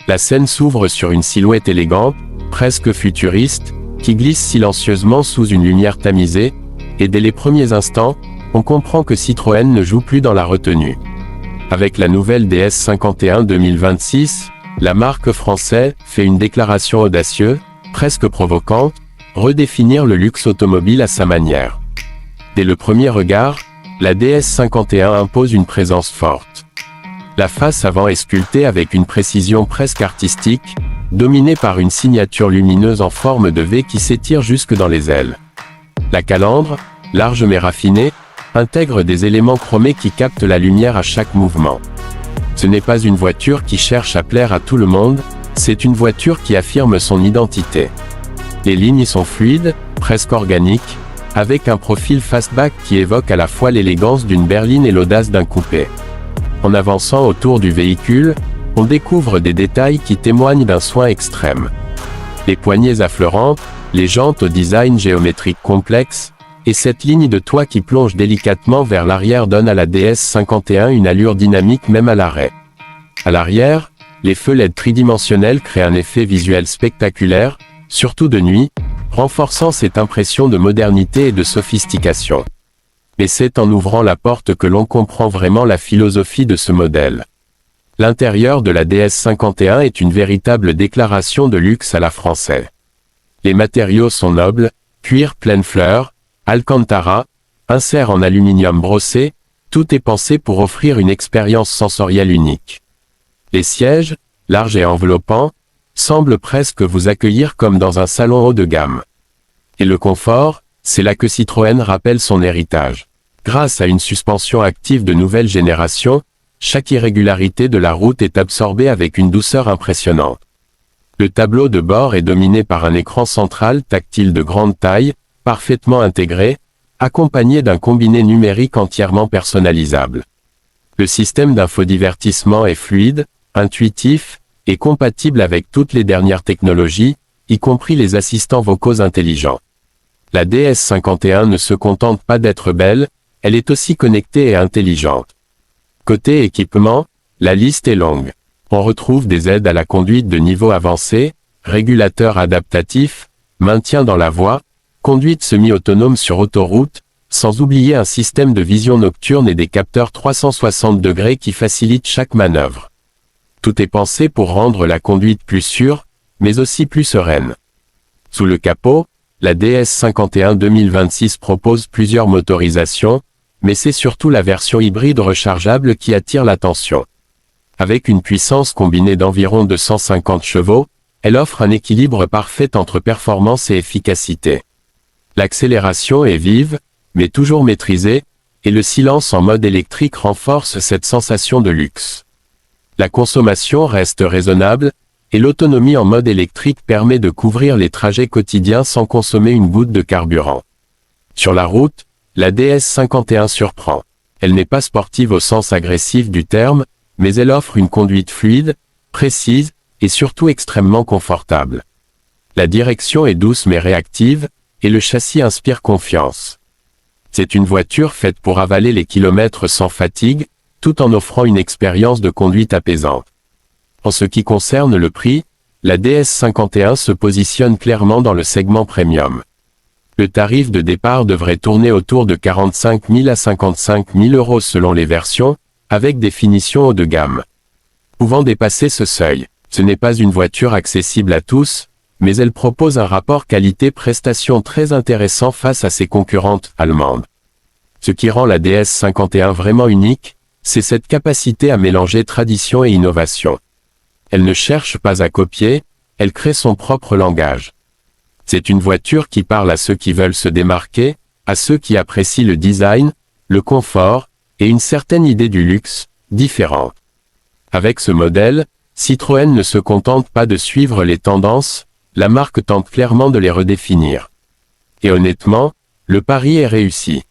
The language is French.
La scène s'ouvre sur une silhouette élégante, presque futuriste, qui glisse silencieusement sous une lumière tamisée, et dès les premiers instants, on comprend que Citroën ne joue plus dans la retenue. Avec la nouvelle DS 51 2026, la marque française fait une déclaration audacieuse, presque provocante, redéfinir le luxe automobile à sa manière. Dès le premier regard, la DS 51 impose une présence forte. La face avant est sculptée avec une précision presque artistique, dominée par une signature lumineuse en forme de V qui s'étire jusque dans les ailes. La calandre, large mais raffinée, intègre des éléments chromés qui captent la lumière à chaque mouvement. Ce n'est pas une voiture qui cherche à plaire à tout le monde, c'est une voiture qui affirme son identité. Les lignes sont fluides, presque organiques, avec un profil fastback qui évoque à la fois l'élégance d'une berline et l'audace d'un coupé. En avançant autour du véhicule, on découvre des détails qui témoignent d'un soin extrême. Les poignées affleurantes, les jantes au design géométrique complexe, et cette ligne de toit qui plonge délicatement vers l'arrière donne à la DS 51 une allure dynamique même à l'arrêt. À l'arrière, les feux LED tridimensionnels créent un effet visuel spectaculaire, surtout de nuit, renforçant cette impression de modernité et de sophistication. Mais c'est en ouvrant la porte que l'on comprend vraiment la philosophie de ce modèle. L'intérieur de la DS 51 est une véritable déclaration de luxe à la française. Les matériaux sont nobles, cuir pleine fleur, Alcantara, insert en aluminium brossé, tout est pensé pour offrir une expérience sensorielle unique. Les sièges, larges et enveloppants, semblent presque vous accueillir comme dans un salon haut de gamme. Et le confort, c'est là que Citroën rappelle son héritage. Grâce à une suspension active de nouvelle génération, chaque irrégularité de la route est absorbée avec une douceur impressionnante. Le tableau de bord est dominé par un écran central tactile de grande taille, parfaitement intégré, accompagné d'un combiné numérique entièrement personnalisable. Le système d'infodivertissement est fluide, intuitif, et compatible avec toutes les dernières technologies, y compris les assistants vocaux intelligents. La DS 51 ne se contente pas d'être belle, elle est aussi connectée et intelligente. Côté équipement, la liste est longue. On retrouve des aides à la conduite de niveau avancé, régulateurs adaptatifs, maintien dans la voie, conduite semi-autonome sur autoroute, sans oublier un système de vision nocturne et des capteurs 360 degrés qui facilitent chaque manœuvre. Tout est pensé pour rendre la conduite plus sûre, mais aussi plus sereine. Sous le capot, la DS 51 2026 propose plusieurs motorisations, mais c'est surtout la version hybride rechargeable qui attire l'attention. Avec une puissance combinée d'environ 250 chevaux, elle offre un équilibre parfait entre performance et efficacité. L'accélération est vive, mais toujours maîtrisée, et le silence en mode électrique renforce cette sensation de luxe. La consommation reste raisonnable, et l'autonomie en mode électrique permet de couvrir les trajets quotidiens sans consommer une goutte de carburant. Sur la route, la DS 51 surprend. Elle n'est pas sportive au sens agressif du terme, mais elle offre une conduite fluide, précise, et surtout extrêmement confortable. La direction est douce mais réactive, et le châssis inspire confiance. C'est une voiture faite pour avaler les kilomètres sans fatigue, tout en offrant une expérience de conduite apaisante. En ce qui concerne le prix, la DS 51 se positionne clairement dans le segment premium. Le tarif de départ devrait tourner autour de 45 000 à 55 000 euros selon les versions, avec des finitions haut de gamme. Pouvant dépasser ce seuil, ce n'est pas une voiture accessible à tous, mais elle propose un rapport qualité-prestation très intéressant face à ses concurrentes allemandes. Ce qui rend la DS 51 vraiment unique, c'est cette capacité à mélanger tradition et innovation. Elle ne cherche pas à copier, elle crée son propre langage. C'est une voiture qui parle à ceux qui veulent se démarquer, à ceux qui apprécient le design, le confort, et une certaine idée du luxe, différente. Avec ce modèle, Citroën ne se contente pas de suivre les tendances, la marque tente clairement de les redéfinir. Et honnêtement, le pari est réussi.